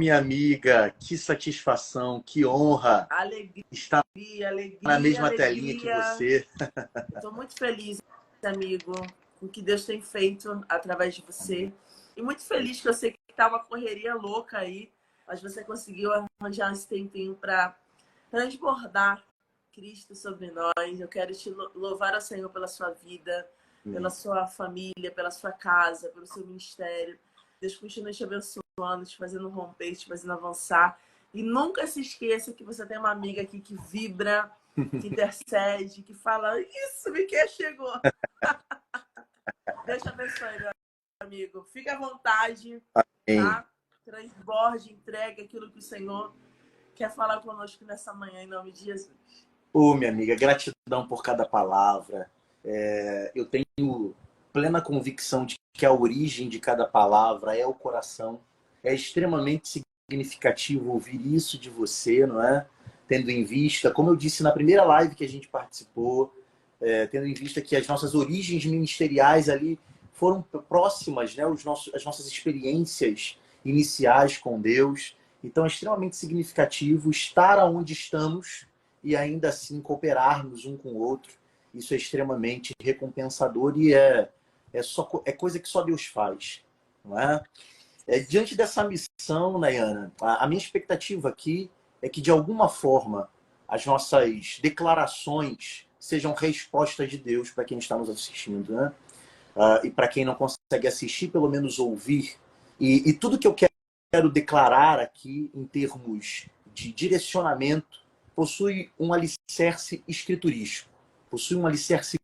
minha amiga, que satisfação, que honra Alegria, estar na alegria, mesma telinha que alegria. você. Estou muito feliz, amigo, com o que Deus tem feito através de você. E muito feliz que eu sei que está uma correria louca aí, mas você conseguiu arranjar esse tempinho para transbordar Cristo sobre nós. Eu quero te louvar ao Senhor pela sua vida, pela sua família, pela sua casa, pelo seu ministério. Deus continue te abençoando, te fazendo romper, te fazendo avançar. E nunca se esqueça que você tem uma amiga aqui que vibra, que intercede, que fala, isso, Miquel chegou. Deus te abençoe, meu amigo. Fique à vontade, Amém. tá? Transborde, entregue aquilo que o Senhor quer falar conosco nessa manhã, em nome de Jesus. Minha amiga, gratidão por cada palavra. Eu tenho plena convicção de que a origem de cada palavra é o coração. É extremamente significativo ouvir isso de você, não é? Tendo em vista, como eu disse na primeira live que a gente participou, tendo em vista que as nossas origens ministeriais ali foram próximas, né? As nossas experiências iniciais com Deus. Então é extremamente significativo estar onde estamos e ainda assim cooperarmos um com o outro. Isso é extremamente recompensador e é coisa que só Deus faz, não é? Diante dessa missão, Nayana, a minha expectativa aqui é que, de alguma forma, as nossas declarações sejam respostas de Deus para quem está nos assistindo, né? E para quem não consegue assistir, pelo menos ouvir. E tudo que eu quero declarar aqui, em termos de direcionamento, possui um alicerce escriturístico, possui um alicerce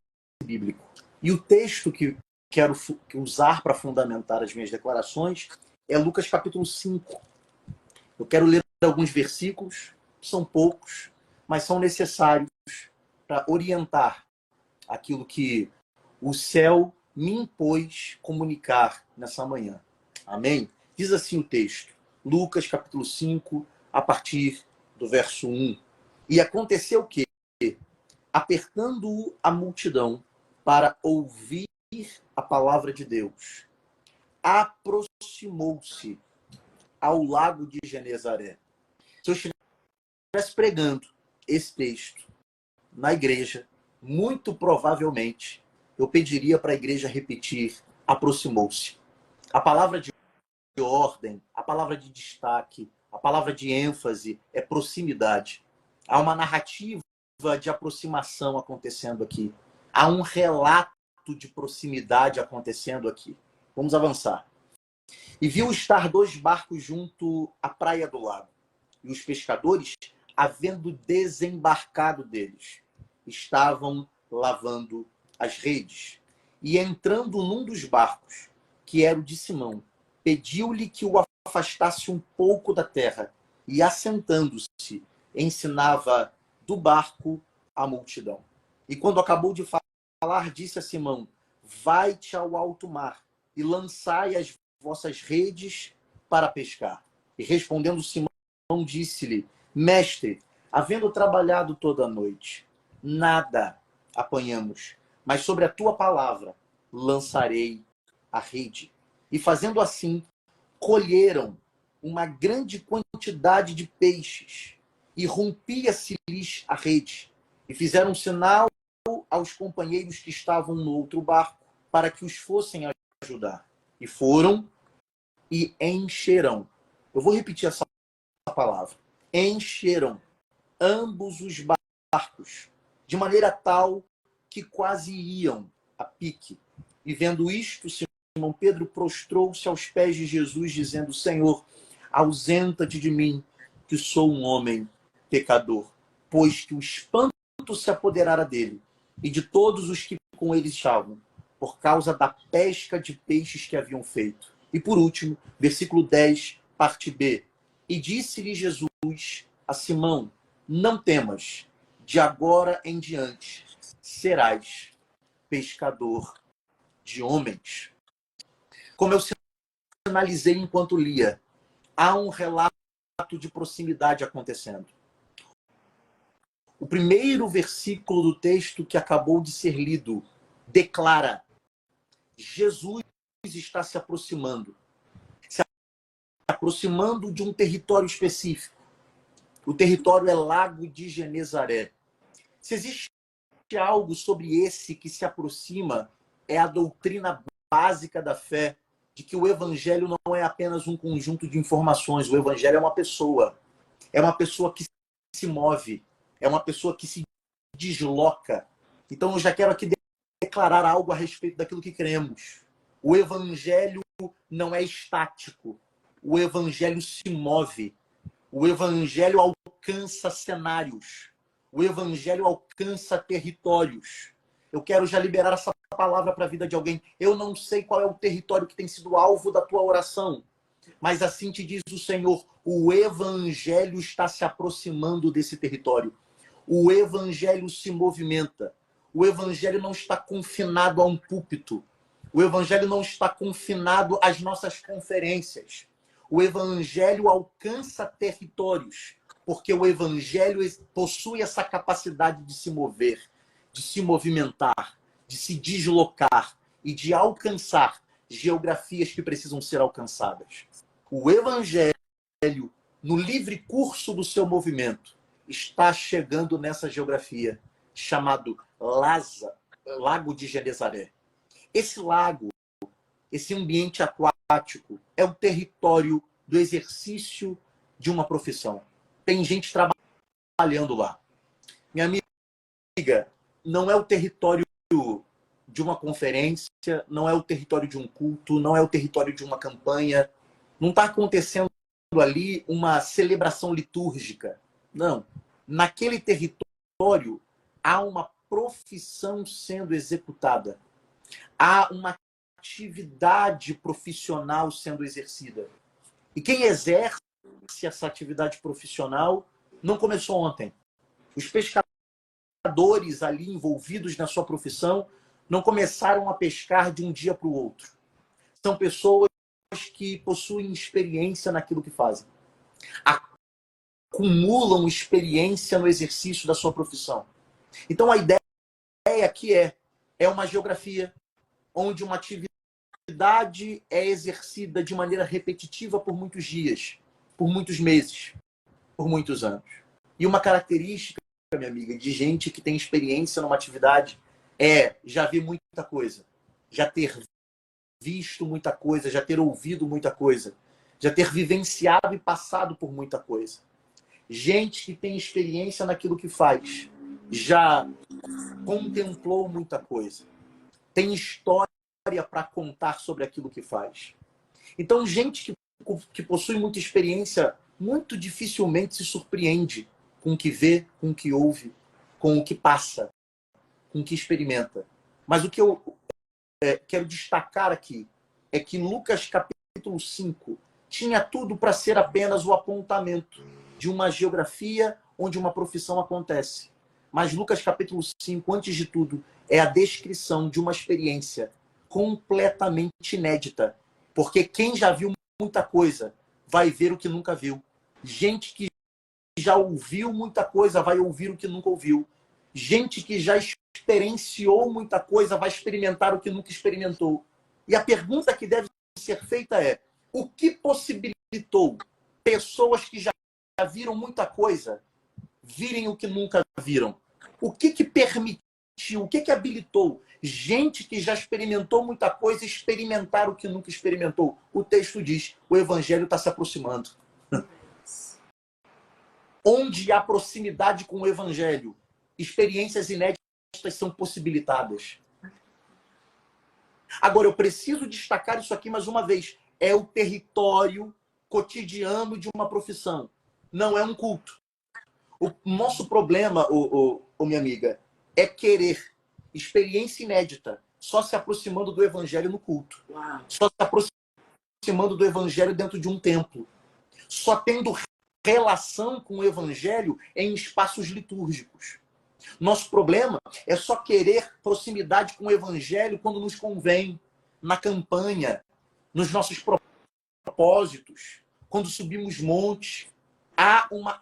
bíblico. E o texto que quero usar para fundamentar as minhas declarações é Lucas capítulo 5. Eu quero ler alguns versículos, são poucos, mas são necessários para orientar aquilo que o céu me impôs comunicar nessa manhã. Amém? Diz assim o texto, Lucas capítulo 5, a partir do verso 1. E aconteceu que, apertando a multidão para ouvir a palavra de Deus, aproximou-se ao lago de Genezaré. Se eu estivesse pregando esse texto na igreja, muito provavelmente eu pediria para a igreja repetir: aproximou-se. A palavra de ordem, a palavra de destaque, a palavra de ênfase é proximidade. Há uma narrativa de aproximação acontecendo aqui. Há um relato de proximidade acontecendo aqui. Vamos avançar. E viu estar 2 barcos junto à praia do lago. E os pescadores, havendo desembarcado deles, estavam lavando as redes. E entrando num dos barcos, que era o de Simão, pediu-lhe que o afastasse um pouco da terra. E assentando-se, ensinava do barco a multidão. E quando acabou de falar, disse a Simão: vai-te ao alto mar e lançai as vossas redes para pescar. E respondendo Simão, disse-lhe: mestre, havendo trabalhado toda a noite, nada apanhamos, mas sobre a tua palavra lançarei a rede. E fazendo assim, colheram uma grande quantidade de peixes, e rompia-se-lhes a rede. E fizeram um sinal aos companheiros que estavam no outro barco, para que os fossem ajudar. E foram e encheram. Eu vou repetir essa palavra. Encheram ambos os barcos, de maneira tal que quase iam a pique. E vendo isto, Simão Pedro prostrou-se aos pés de Jesus, dizendo: Senhor, ausenta-te de mim, que sou um homem pecador. Pois que o espanto se apoderara dele e de todos os que com ele estavam, por causa da pesca de peixes que haviam feito. E por último, versículo 10, parte B. E disse-lhe Jesus a Simão: não temas, de agora em diante serás pescador de homens. Como eu sinalizei enquanto lia, há um relato de proximidade acontecendo. O primeiro versículo do texto que acabou de ser lido declara: Jesus está se aproximando. Se aproximando de um território específico. O território é Lago de Genezaré. Se existe algo sobre esse que se aproxima, é a doutrina básica da fé, de que o evangelho não é apenas um conjunto de informações, o evangelho é uma pessoa. É uma pessoa que se move, é uma pessoa que se desloca. Então eu já quero aqui declarar algo a respeito daquilo que cremos. O evangelho não é estático. O evangelho se move. O evangelho alcança cenários. O evangelho alcança territórios. Eu quero já liberar essa palavra para a vida de alguém. Eu não sei qual é o território que tem sido alvo da tua oração, mas assim te diz o Senhor, o evangelho está se aproximando desse território. O evangelho se movimenta. O evangelho não está confinado a um púlpito. O evangelho não está confinado às nossas conferências. O evangelho alcança territórios, porque o evangelho possui essa capacidade de se mover, de se movimentar, de se deslocar e de alcançar geografias que precisam ser alcançadas. O evangelho, no livre curso do seu movimento, está chegando nessa geografia, chamado Lago de Genezaré. Esse lago, esse ambiente aquático, é o território do exercício de uma profissão. Tem gente trabalhando lá. Minha amiga, não é o território de uma conferência, não é o território de um culto, não é o território de uma campanha. Não está acontecendo ali uma celebração litúrgica. Não. Naquele território há uma profissão sendo executada. Há uma atividade profissional sendo exercida. E quem exerce essa atividade profissional não começou ontem. Os pescadores ali envolvidos na sua profissão não começaram a pescar de um dia para o outro. São pessoas que possuem experiência naquilo que fazem. Acumulam experiência no exercício da sua profissão. Então a ideia aqui é uma geografia onde uma atividade é exercida de maneira repetitiva por muitos dias, por muitos meses, por muitos anos. E uma característica, minha amiga, de gente que tem experiência numa atividade é já ver muita coisa, já ter visto muita coisa, já ter ouvido muita coisa, já ter vivenciado e passado por muita coisa. Gente que tem experiência naquilo que faz, já contemplou muita coisa, tem história para contar sobre aquilo que faz. Então, gente que possui muita experiência, muito dificilmente se surpreende com o que vê, com o que ouve, com o que passa, com o que experimenta. Mas o que eu quero destacar aqui é que Lucas capítulo 5 tinha tudo para ser apenas o apontamento de uma geografia onde uma profissão acontece. Mas Lucas capítulo 5, antes de tudo, é a descrição de uma experiência completamente inédita. Porque quem já viu muita coisa vai ver o que nunca viu. Gente que já ouviu muita coisa vai ouvir o que nunca ouviu. Gente que já experienciou muita coisa vai experimentar o que nunca experimentou. E a pergunta que deve ser feita é: o que possibilitou pessoas que já viram muita coisa virem o que nunca viram? O que permitiu, o que habilitou gente que já experimentou muita coisa experimentar o que nunca experimentou? O texto diz: o evangelho está se aproximando. Onde há proximidade com o evangelho, experiências inéditas são possibilitadas. Agora, eu preciso destacar isso aqui mais uma vez. É o território cotidiano de uma profissão. Não é um culto. O nosso problema, minha amiga, é querer experiência inédita só se aproximando do evangelho no culto. Só se aproximando do evangelho dentro de um templo. Só tendo relação com o evangelho em espaços litúrgicos. Nosso problema é só querer proximidade com o evangelho quando nos convém, na campanha, nos nossos propósitos, quando subimos montes. Há uma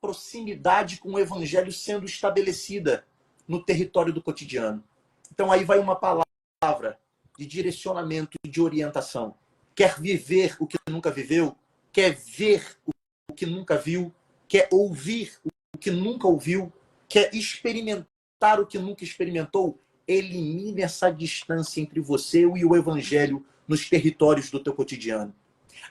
proximidade com o evangelho sendo estabelecida no território do cotidiano. Então aí vai uma palavra de direcionamento e de orientação. Quer viver o que nunca viveu? quer ver o que nunca viu, quer ouvir o que nunca ouviu, quer experimentar o que nunca experimentou, elimine essa distância entre você e o evangelho nos territórios do teu cotidiano.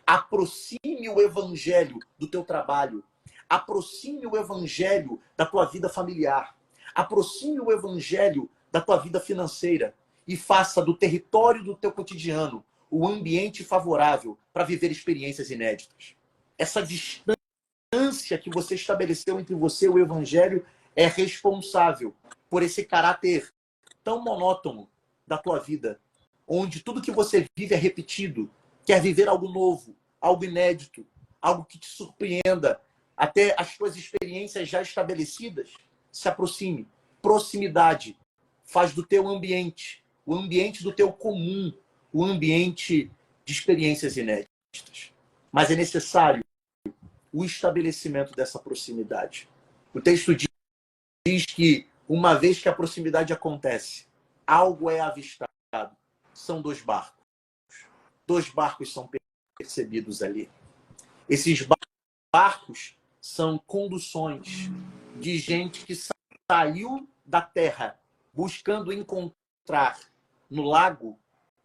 Aproxime o evangelho do teu trabalho. Aproxime o evangelho da tua vida familiar. Aproxime o evangelho da tua vida financeira e faça do território do teu cotidiano o ambiente favorável para viver experiências inéditas. Essa distância que você estabeleceu entre você e o evangelho é responsável por esse caráter tão monótono da tua vida, onde tudo que você vive é repetido, quer viver algo novo, algo inédito, algo que te surpreenda, até as tuas experiências já estabelecidas. Se aproxime. Proximidade faz do teu ambiente, o ambiente do teu comum, o ambiente de experiências inéditas. Mas é necessário o estabelecimento dessa proximidade. O texto diz que, uma vez que a proximidade acontece, algo é avistado. São dois barcos. Dois barcos são percebidos ali. Esses barcos são conduções de gente que saiu da terra buscando encontrar no lago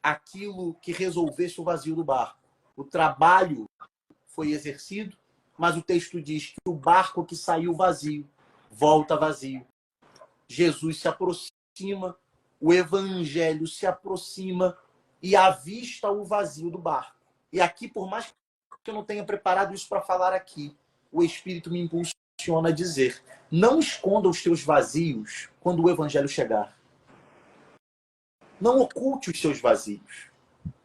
aquilo que resolvesse o vazio do barco. O trabalho foi exercido, mas o texto diz que o barco que saiu vazio volta vazio. Jesus se aproxima, o evangelho se aproxima e avista o vazio do barco. E aqui, por mais que eu não tenha preparado isso para falar aqui, o Espírito me impulsiona a dizer: não esconda os teus vazios quando o evangelho chegar. Não oculte os seus vazios.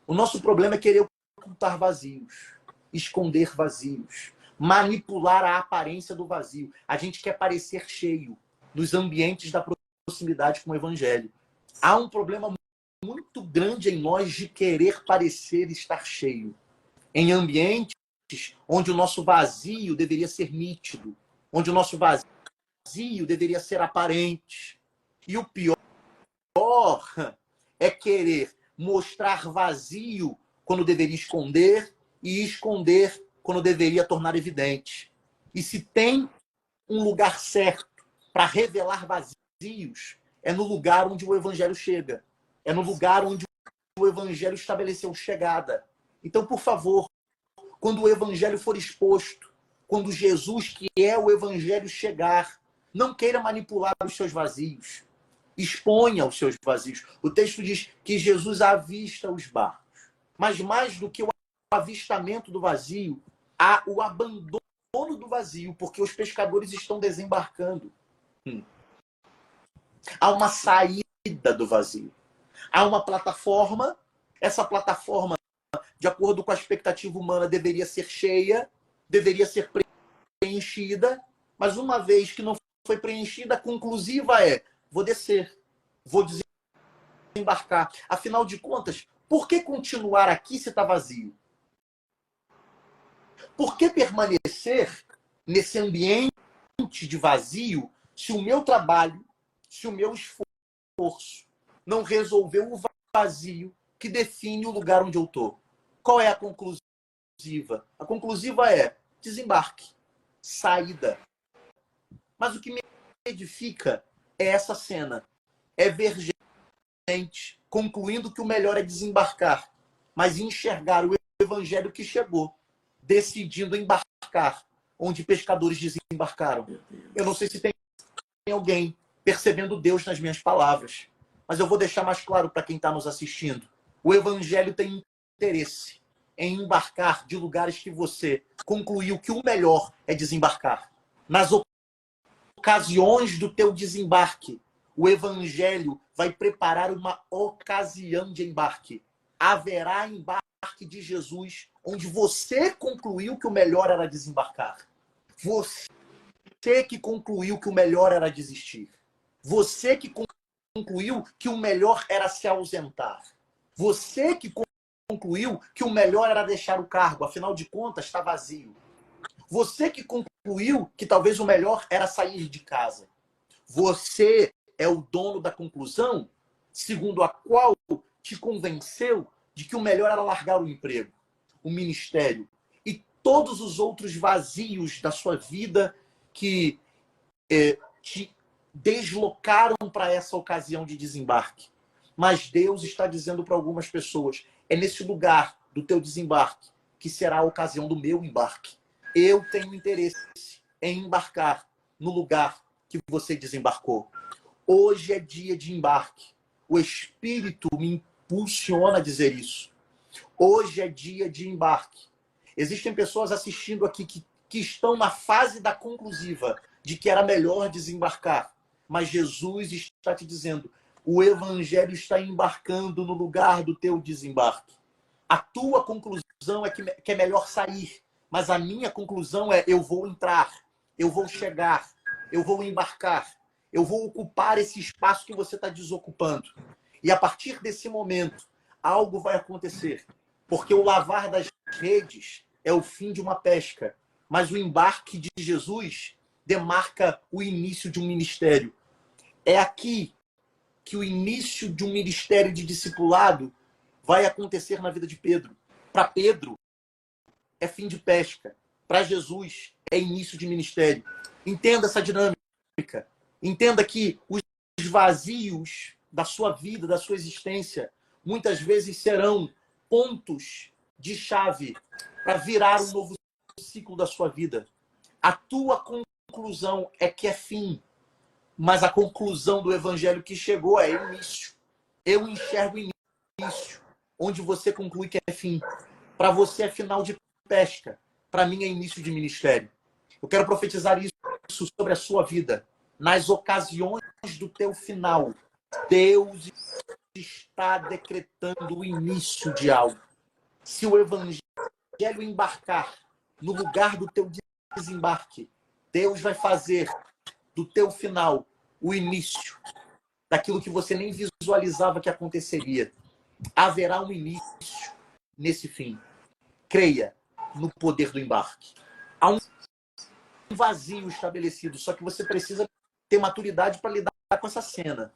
O nosso problema é querer ocultar vazios, esconder vazios, manipular a aparência do vazio. A gente quer parecer cheio nos ambientes da proximidade com o evangelho. Há um problema muito grande em nós de querer parecer estar cheio. Em ambientes onde o nosso vazio deveria ser nítido, onde o nosso vazio deveria ser aparente. E o pior é querer mostrar vazio quando deveria esconder e esconder quando deveria tornar evidente. E se tem um lugar certo para revelar vazios, é no lugar onde o evangelho chega. É no lugar onde o evangelho estabeleceu chegada. Então, por favor, quando o evangelho for exposto, quando Jesus, que é o evangelho, chegar, não queira manipular os seus vazios. Exponha os seus vazios. O texto diz que Jesus avista os barcos. Mas mais do que o avistamento do vazio, há o abandono do vazio, porque os pescadores estão desembarcando. Há uma saída do vazio. Há uma plataforma. Essa plataforma, de acordo com a expectativa humana, deveria ser cheia, deveria ser preenchida, mas uma vez que não foi preenchida, a conclusiva é: vou descer, vou desembarcar. Afinal de contas, por que continuar aqui se está vazio? Por que permanecer nesse ambiente de vazio se o meu trabalho, se o meu esforço não resolveu o vazio que define o lugar onde eu estou? Qual é a conclusiva? A conclusiva é desembarque, saída. Mas o que me edifica é essa cena. É ver gente concluindo que o melhor é desembarcar, mas enxergar o evangelho que chegou, decidindo embarcar onde pescadores desembarcaram. Eu não sei se tem alguém percebendo Deus nas minhas palavras, mas eu vou deixar mais claro para quem está nos assistindo. O evangelho tem interesse em embarcar de lugares que você concluiu que o melhor é desembarcar. Nas ocasiões do teu desembarque, o evangelho vai preparar uma ocasião de embarque. Haverá embarque de Jesus onde você concluiu que o melhor era desembarcar. Você que concluiu que o melhor era desistir. Você que concluiu que o melhor era se ausentar. Você que concluiu que o melhor era deixar o cargo, afinal de contas está vazio. Você que concluiu que talvez o melhor era sair de casa. Você é o dono da conclusão segundo a qual te convenceu de que o melhor era largar o emprego, o ministério, e todos os outros vazios da sua vida que te deslocaram para essa ocasião de desembarque. Mas Deus está dizendo para algumas pessoas, é nesse lugar do teu desembarque que será a ocasião do meu embarque. Eu tenho interesse em embarcar no lugar que você desembarcou. Hoje é dia de embarque. O Espírito me impulsiona a dizer isso. Hoje é dia de embarque. Existem pessoas assistindo aqui que estão na fase da conclusiva de que era melhor desembarcar. Mas Jesus está te dizendo, o Evangelho está embarcando no lugar do teu desembarque. A tua conclusão é que é melhor sair. Mas a minha conclusão é, eu vou entrar, eu vou chegar, eu vou embarcar, eu vou ocupar esse espaço que você está desocupando. E a partir desse momento, algo vai acontecer. Porque o lavar das redes é o fim de uma pesca. Mas o embarque de Jesus demarca o início de um ministério. É aqui que o início de um ministério de discipulado vai acontecer na vida de Pedro. Para Pedro, é fim de pesca. Para Jesus, é início de ministério. Entenda essa dinâmica. Entenda que os vazios da sua vida, da sua existência, muitas vezes serão pontos de chave para virar um novo ciclo da sua vida. A tua conclusão é que é fim, mas a conclusão do evangelho que chegou é início. Eu enxergo início, onde você conclui que é fim. Para você é final de pesca, para mim é início de ministério. Eu quero profetizar isso sobre a sua vida. Nas ocasiões do teu final, Deus está decretando o início de algo. Se o evangelho embarcar no lugar do teu desembarque, Deus vai fazer do teu final o início daquilo que você nem visualizava que aconteceria. Haverá um início nesse fim. Creia no poder do embarque. Há um vazio estabelecido, só que você precisa ter maturidade para lidar com essa cena.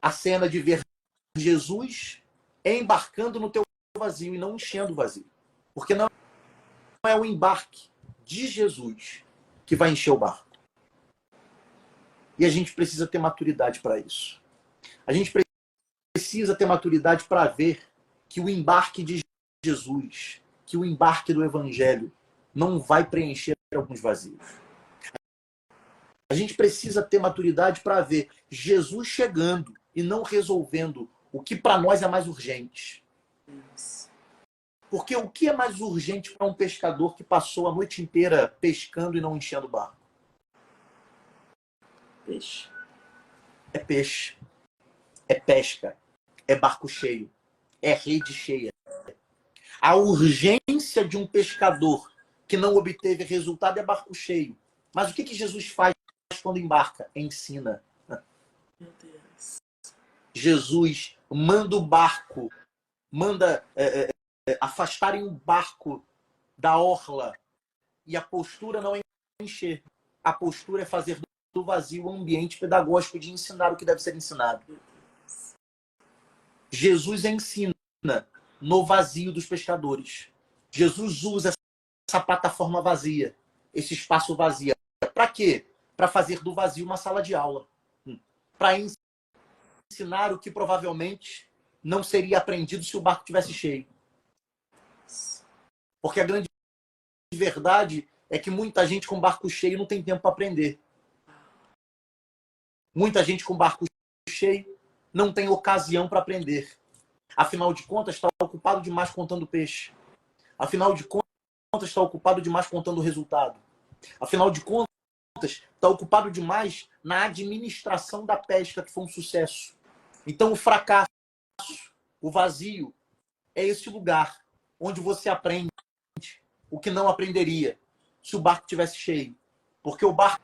A cena de ver Jesus embarcando no teu vazio e não enchendo o vazio. Porque não é o embarque de Jesus que vai encher o barco. E a gente precisa ter maturidade para isso. A gente precisa ter maturidade para ver que o embarque de Jesus, que o embarque do Evangelho não vai preencher alguns vazios. A gente precisa ter maturidade para ver Jesus chegando e não resolvendo o que para nós é mais urgente. Porque o que é mais urgente para um pescador que passou a noite inteira pescando e não enchendo o barco? Peixe. É peixe. É pesca. É barco cheio. É rede cheia. A urgência de um pescador que não obteve resultado é barco cheio. Mas o que Jesus faz quando embarca? Ensina. Meu Deus. Jesus manda o barco, manda afastarem o barco da orla. E a postura não é encher. A postura é fazer do vazio um ambiente pedagógico de ensinar o que deve ser ensinado. Jesus ensina no vazio dos pescadores. Jesus usa essa plataforma vazia, esse espaço vazio. Para quê? Para fazer do vazio uma sala de aula. Para ensinar o que provavelmente não seria aprendido se o barco tivesse cheio. Porque a grande verdade é que muita gente com barco cheio não tem tempo para aprender. Muita gente com barco cheio não tem ocasião para aprender. Afinal de contas, está ocupado demais contando peixe. Afinal de contas, está ocupado demais contando o resultado. Afinal de contas, está ocupado demais na administração da pesca, que foi um sucesso. Então, o fracasso, o vazio, é esse lugar onde você aprende o que não aprenderia se o barco tivesse cheio. Porque o barco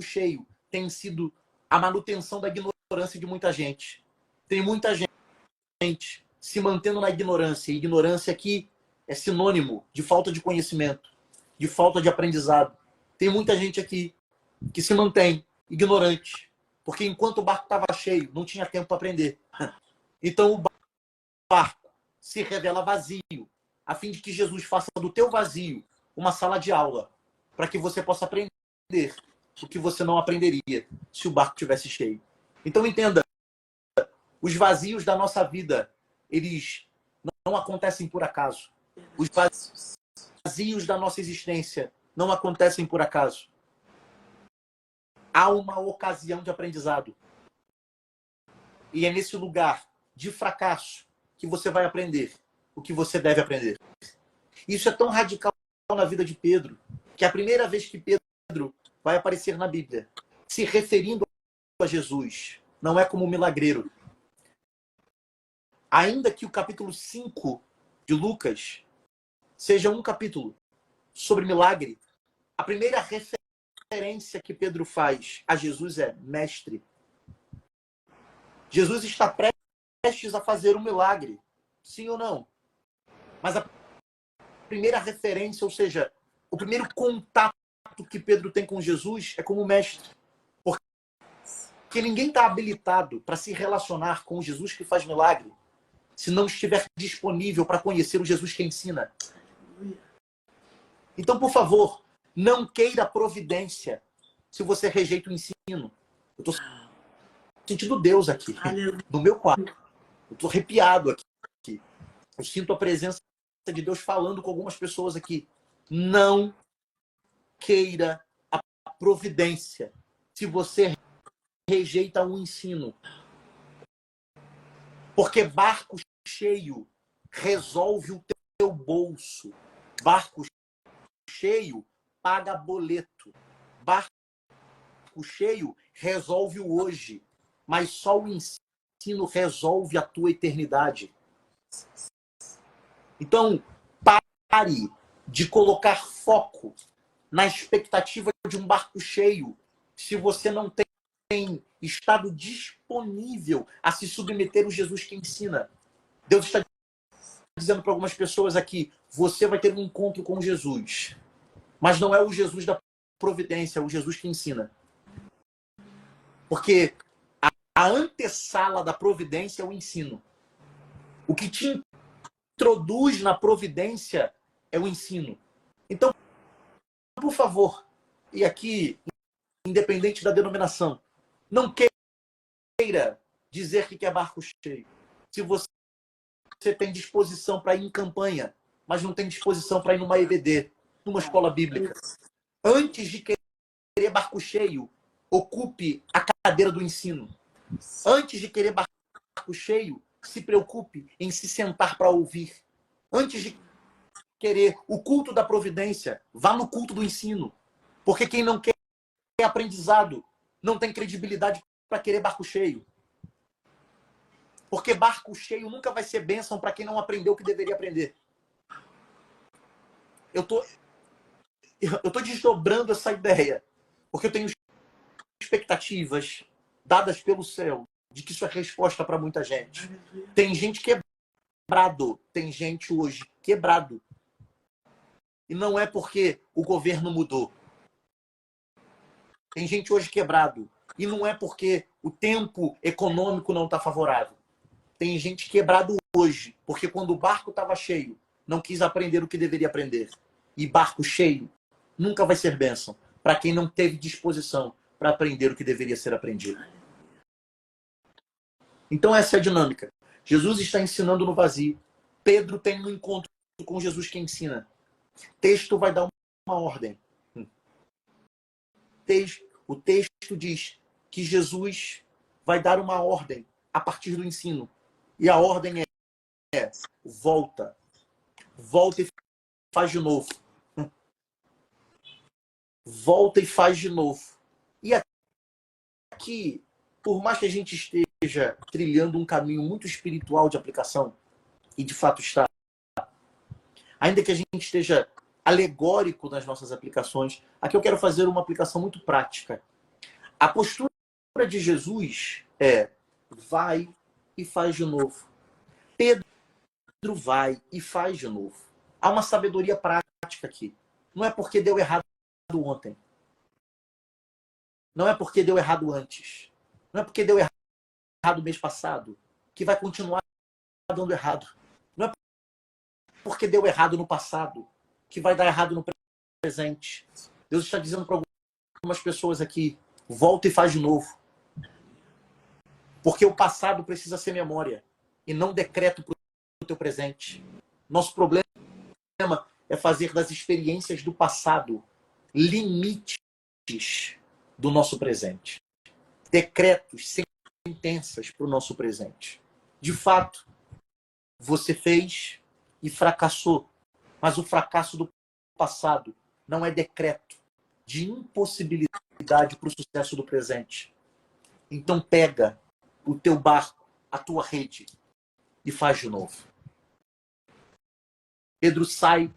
cheio tem sido a manutenção da ignorância de muita gente. Tem muita gente se mantendo na ignorância. E ignorância aqui é sinônimo de falta de conhecimento, de falta de aprendizado. Tem muita gente aqui que se mantém ignorante, porque enquanto o barco estava cheio, não tinha tempo para aprender. Então o barco se revela vazio, a fim de que Jesus faça do teu vazio uma sala de aula, para que você possa aprender o que você não aprenderia se o barco estivesse cheio. Então entenda, os vazios da nossa vida, eles não acontecem por acaso. Os vazios da nossa existência não acontecem por acaso. Há uma ocasião de aprendizado. E é nesse lugar de fracasso que você vai aprender o que você deve aprender. Isso é tão radical na vida de Pedro, que é a primeira vez que Pedro vai aparecer na Bíblia, se referindo a Jesus, não é como um milagreiro. Ainda que o capítulo 5 de Lucas seja um capítulo sobre milagre, a primeira referência que Pedro faz a Jesus é mestre. Jesus está prestes a fazer um milagre, sim ou não? Mas a primeira referência, ou seja, o primeiro contato que Pedro tem com Jesus é como mestre. Porque ninguém está habilitado para se relacionar com o Jesus que faz milagre se não estiver disponível para conhecer o Jesus que ensina. Então, por favor, não queira providência se você rejeita o ensino. Eu estou sentindo Deus aqui, no meu quarto. Eu estou arrepiado aqui. Eu sinto a presença de Deus falando com algumas pessoas aqui. Não queira a providência se você rejeita o ensino. Porque barco cheio resolve o teu bolso. Barco cheio paga boleto. Barco cheio resolve o hoje. Mas só o ensino resolve a tua eternidade. Então, pare de colocar foco na expectativa de um barco cheio se você não tem estado disponível a se submeter ao Jesus que ensina. Deus está dizendo para algumas pessoas aqui, você vai ter um encontro com Jesus, mas não é o Jesus da providência, é o Jesus que ensina. Porque a antessala da providência é o ensino. O que te introduz na providência é o ensino. Então, por favor, e aqui, independente da denominação, não queira dizer que quer barco cheio. Se você tem disposição para ir em campanha, mas não tem disposição para ir numa EBD, numa escola bíblica. Antes de querer barco cheio, ocupe a cadeira do ensino. Antes de querer barco cheio, se preocupe em se sentar para ouvir. Antes de querer o culto da providência, vá no culto do ensino. Porque quem não quer aprendizado não tem credibilidade para querer barco cheio. Porque barco cheio nunca vai ser bênção para quem não aprendeu o que deveria aprender. Eu tô desdobrando essa ideia, porque eu tenho expectativas dadas pelo céu de que isso é resposta para muita gente. Tem gente quebrado, tem gente hoje quebrado. E não é porque o governo mudou. Tem gente hoje quebrado. E não é porque o tempo econômico não está favorável. Tem gente quebrado hoje, porque quando o barco estava cheio, não quis aprender o que deveria aprender. E barco cheio nunca vai ser bênção para quem não teve disposição para aprender o que deveria ser aprendido. Então essa é a dinâmica. Jesus está ensinando no vazio. Pedro tem um encontro com Jesus que ensina. Texto vai dar uma ordem. O texto diz que Jesus vai dar uma ordem a partir do ensino. E a ordem é volta. Volta e faz de novo. Volta e faz de novo. E aqui, por mais que a gente esteja trilhando um caminho muito espiritual de aplicação, e de fato está, ainda que a gente esteja alegórico nas nossas aplicações, aqui eu quero fazer uma aplicação muito prática. A postura de Jesus é vai e faz de novo. Pedro vai e faz de novo. Há uma sabedoria prática aqui. Não é porque deu errado ontem. Não é porque deu errado antes. Não é porque deu errado mês passado que vai continuar dando errado. Não é porque deu errado no passado que vai dar errado no presente. Deus está dizendo para algumas pessoas aqui, volta e faz de novo. Porque o passado precisa ser memória e não decreto para o teu presente. Nosso problema é fazer das experiências do passado limites do nosso presente. Decretos, sentenças para o nosso presente. De fato, você fez e fracassou. Mas o fracasso do passado não é decreto de impossibilidade para o sucesso do presente. Então pega o teu barco, a tua rede e faz de novo. Pedro sai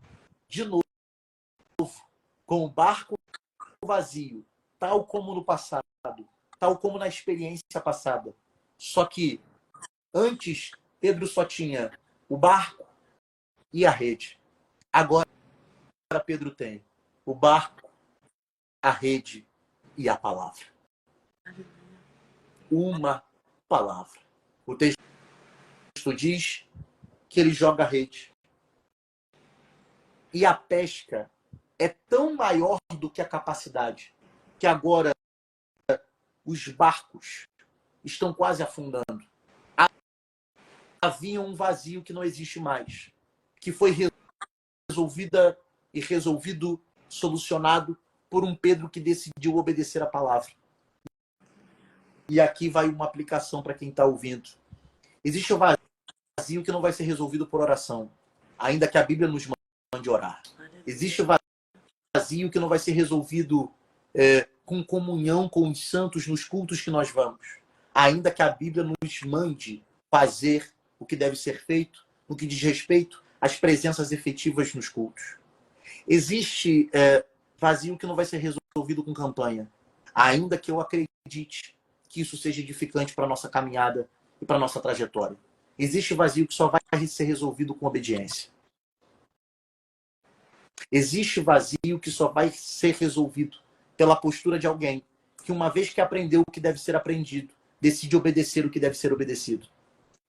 de novo com o barco vazio, tal como no passado, tal como na experiência passada. Só que antes Pedro só tinha o barco e a rede. Agora Pedro tem o barco, a rede e a palavra. Uma palavra. O texto diz que ele joga a rede. E a pesca é tão maior do que a capacidade que agora os barcos estão quase afundando. Havia um vazio que não existe mais, que foi resolvido, solucionado por um Pedro que decidiu obedecer a palavra. E aqui vai uma aplicação para quem está ouvindo. Existe um vazio que não vai ser resolvido por oração, ainda que a Bíblia nos mande orar. Existe um vazio que não vai ser resolvido com comunhão com os santos nos cultos que nós vamos, ainda que a Bíblia nos mande fazer o que deve ser feito no que diz respeito às presenças efetivas nos cultos. Existe vazio que não vai ser resolvido com campanha, ainda que eu acredite que isso seja edificante para a nossa caminhada e para a nossa trajetória. Existe vazio que só vai ser resolvido com obediência. Existe vazio que só vai ser resolvido pela postura de alguém que, uma vez que aprendeu o que deve ser aprendido, decide obedecer o que deve ser obedecido.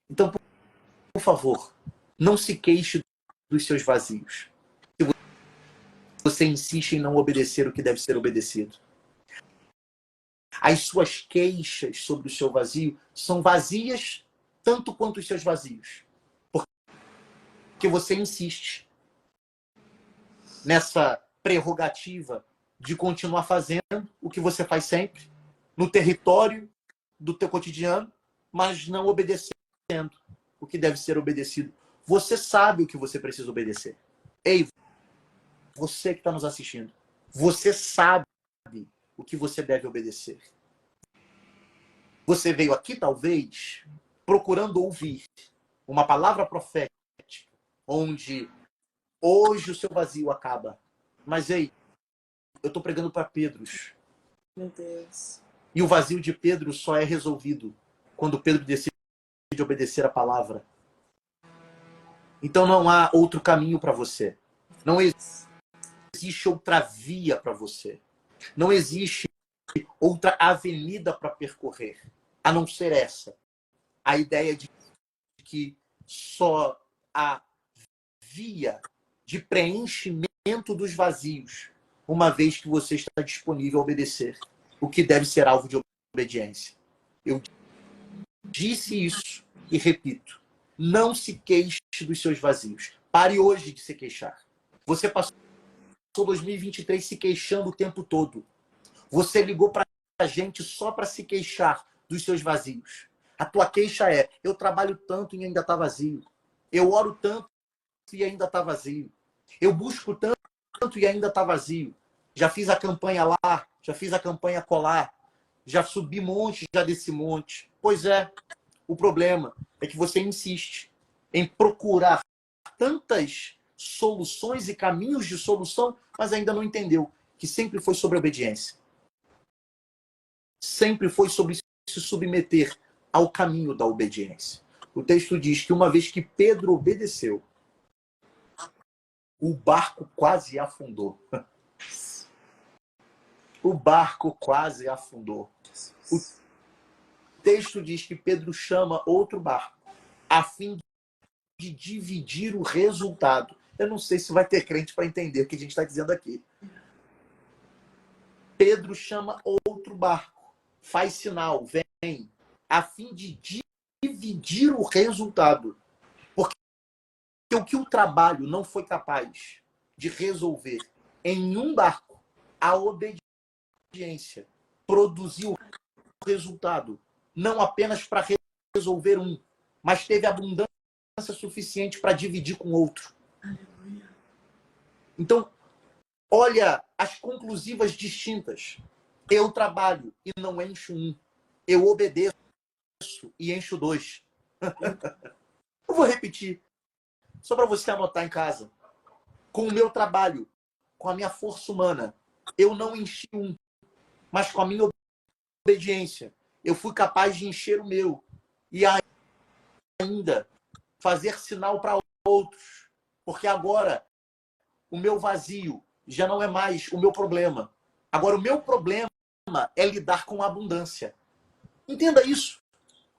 Então, por favor, não se queixe dos seus vazios. Se você insiste em não obedecer o que deve ser obedecido. As suas queixas sobre o seu vazio são vazias tanto quanto os seus vazios. Porque você insiste nessa prerrogativa de continuar fazendo o que você faz sempre, no território do teu cotidiano, mas não obedecendo o que deve ser obedecido. Você sabe o que você precisa obedecer. Ei, você que está nos assistindo, você sabe o que você deve obedecer. Você veio aqui, talvez, procurando ouvir uma palavra profética, onde hoje o seu vazio acaba. Mas, ei, eu estou pregando para Pedros. Meu Deus. E o vazio de Pedro só é resolvido quando Pedro decide obedecer a palavra. Então não há outro caminho para você. Não existe outra via para você. Não existe outra avenida para percorrer, a não ser essa. A ideia de que só há via de preenchimento dos vazios, uma vez que você está disponível a obedecer o que deve ser alvo de obediência. Eu disse isso e repito. Não se queixe dos seus vazios. Pare hoje de se queixar. Você passou 2023 se queixando o tempo todo. Você ligou para a gente só para se queixar dos seus vazios. A tua queixa é: eu trabalho tanto e ainda está vazio. Eu oro tanto e ainda está vazio. Eu busco tanto e ainda está vazio. Já fiz a campanha lá, já fiz a campanha colar, já subi monte, já desci monte. Pois é, o problema é que você insiste em procurar tantas soluções e caminhos de solução, mas ainda não entendeu que sempre foi sobre obediência. Sempre foi sobre se submeter ao caminho da obediência. O texto diz que uma vez que Pedro obedeceu, o barco quase afundou. O barco quase afundou. O texto diz que Pedro chama outro barco a fim de dividir o resultado. Eu não sei se vai ter crente para entender o que a gente está dizendo aqui. Pedro chama outro barco, faz sinal, vem, a fim de dividir o resultado. Porque o que o trabalho não foi capaz de resolver em um barco, a obediência produziu o resultado, não apenas para resolver um, mas teve abundância suficiente para dividir com outro. Então, olha as conclusivas distintas. Eu trabalho e não encho um. Eu obedeço e encho dois. Eu vou repetir, só para você anotar em casa. Com o meu trabalho, com a minha força humana, eu não enchi um, mas com a minha obediência, eu fui capaz de encher o meu e ainda fazer sinal para outros. Porque agora o meu vazio já não é mais o meu problema. Agora o meu problema é lidar com a abundância. Entenda isso.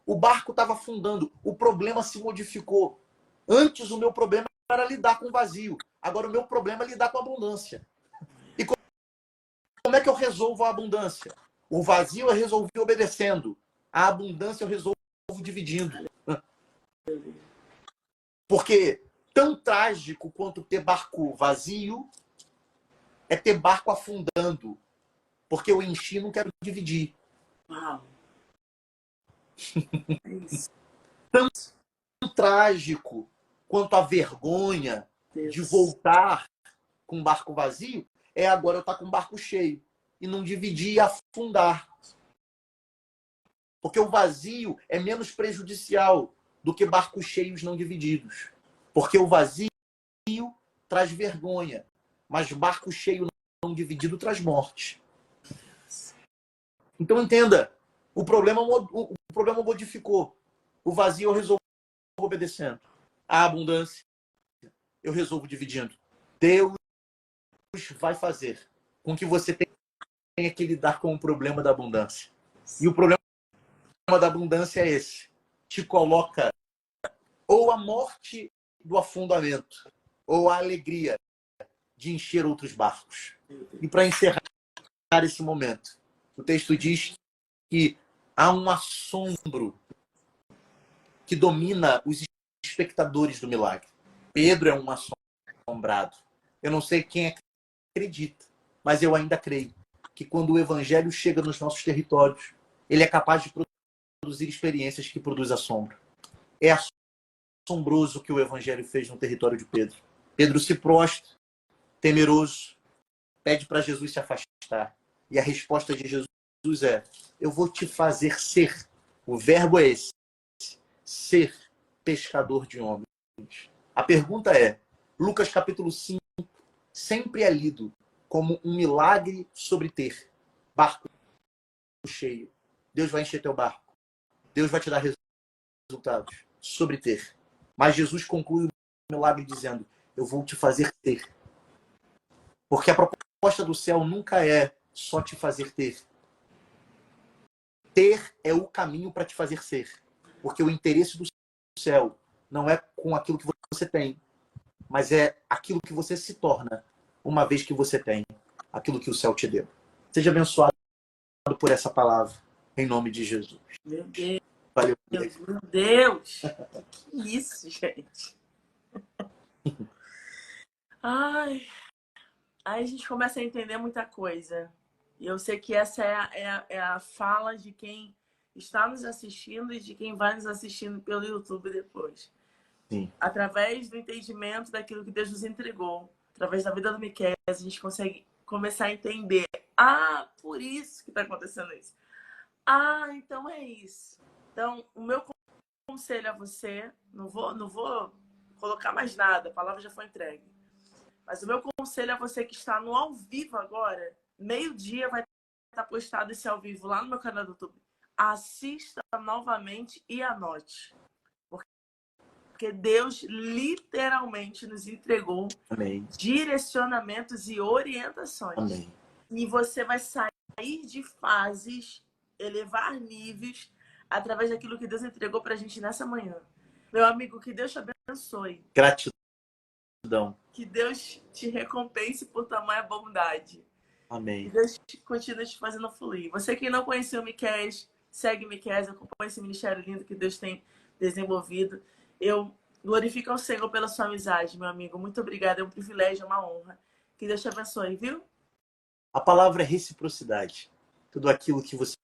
O barco estava afundando, o problema se modificou. Antes o meu problema era lidar com o vazio. Agora o meu problema é lidar com a abundância. E como é que eu resolvo a abundância? O vazio eu resolvi obedecendo. A abundância eu resolvo dividindo. Porque tão trágico quanto ter barco vazio é ter barco afundando. Porque eu enchi e não quero dividir. Uau. É isso. Tão trágico quanto a vergonha de voltar com um barco vazio é agora eu estar com um barco cheio e não dividir e afundar. Porque o vazio é menos prejudicial do que barcos cheios não divididos. Porque o vazio traz vergonha, mas barco cheio não dividido traz morte. Então entenda, o problema modificou. O vazio eu resolvo obedecendo. A abundância eu resolvo dividindo. Deus vai fazer com que você tenha que lidar com o problema da abundância. E o problema da abundância é esse. Te coloca ou a morte do afundamento, ou a alegria de encher outros barcos. E para encerrar esse momento, o texto diz que há um assombro que domina os espectadores do milagre. Pedro é um assombrado. Eu não sei quem acredita, mas eu ainda creio que quando o evangelho chega nos nossos territórios, ele é capaz de produzir experiências que produzem assombro. É assombroso o que o evangelho fez no território de Pedro. Pedro se prostra, temeroso, pede para Jesus se afastar. E a resposta de Jesus é: eu vou te fazer ser. O verbo é esse: ser pescador de homens. A pergunta é: Lucas capítulo 5 sempre é lido como um milagre sobre ter barco cheio. Deus vai encher teu barco. Deus vai te dar resultados sobre ter. Mas Jesus conclui o milagre dizendo: eu vou te fazer ter. Porque a proposta do céu nunca é só te fazer ter. Ter é o caminho para te fazer ser. Porque o interesse do céu não é com aquilo que você tem, mas é aquilo que você se torna uma vez que você tem aquilo que o céu te deu. Seja abençoado por essa palavra, em nome de Jesus. Meu Deus. Valeu. Meu Deus. Que isso, gente? Ai. Aí a gente começa a entender muita coisa. E eu sei que essa é a fala de quem está nos assistindo e de quem vai nos assistindo pelo YouTube depois. Sim. Através do entendimento daquilo que Deus nos entregou, através da vida do Miquel, a gente consegue começar a entender. Ah, por isso que está acontecendo isso. Ah, então é isso. Então, o meu conselho a você, não vou colocar mais nada, a palavra já foi entregue. Mas o meu conselho a você que está no ao vivo agora, meio-dia vai estar postado esse ao vivo lá no meu canal do YouTube. Assista novamente e anote. Porque Deus literalmente nos entregou Amém. direcionamentos e orientações. Amém. E você vai sair de fases, elevar níveis, através daquilo que Deus entregou para a gente nessa manhã. Meu amigo, que Deus te abençoe. Gratidão. Que Deus te recompense por tamanha bondade. Amém. Que Deus continue te fazendo fluir. Você que não conheceu o Miquéias, segue o Miquéias, acompanha esse ministério lindo que Deus tem desenvolvido. Eu glorifico ao Senhor pela sua amizade, meu amigo. Muito obrigada, é um privilégio, é uma honra. Que Deus te abençoe, viu? A palavra é reciprocidade. Tudo aquilo que você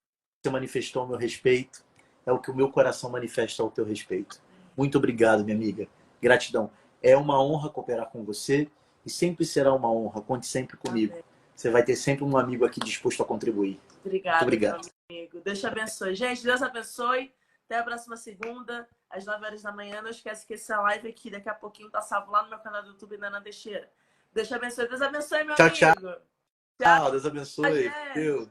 manifestou ao meu respeito é o que o meu coração manifesta ao teu respeito. Muito obrigado, minha amiga. Gratidão. É uma honra cooperar com você e sempre será uma honra. Conte sempre comigo. Amém. Você vai ter sempre um amigo aqui disposto a contribuir. Obrigada, muito obrigado. meu amigo. Deus te abençoe. Gente, Deus abençoe. Até a próxima segunda, às 9 horas da manhã. Não esquece que essa live aqui, daqui a pouquinho, tá salvo lá no meu canal do YouTube, Nana Teixeira. Deus te abençoe. Deus abençoe, meu Tchau, amigo. tchau. Deus abençoe. Gente. Deus.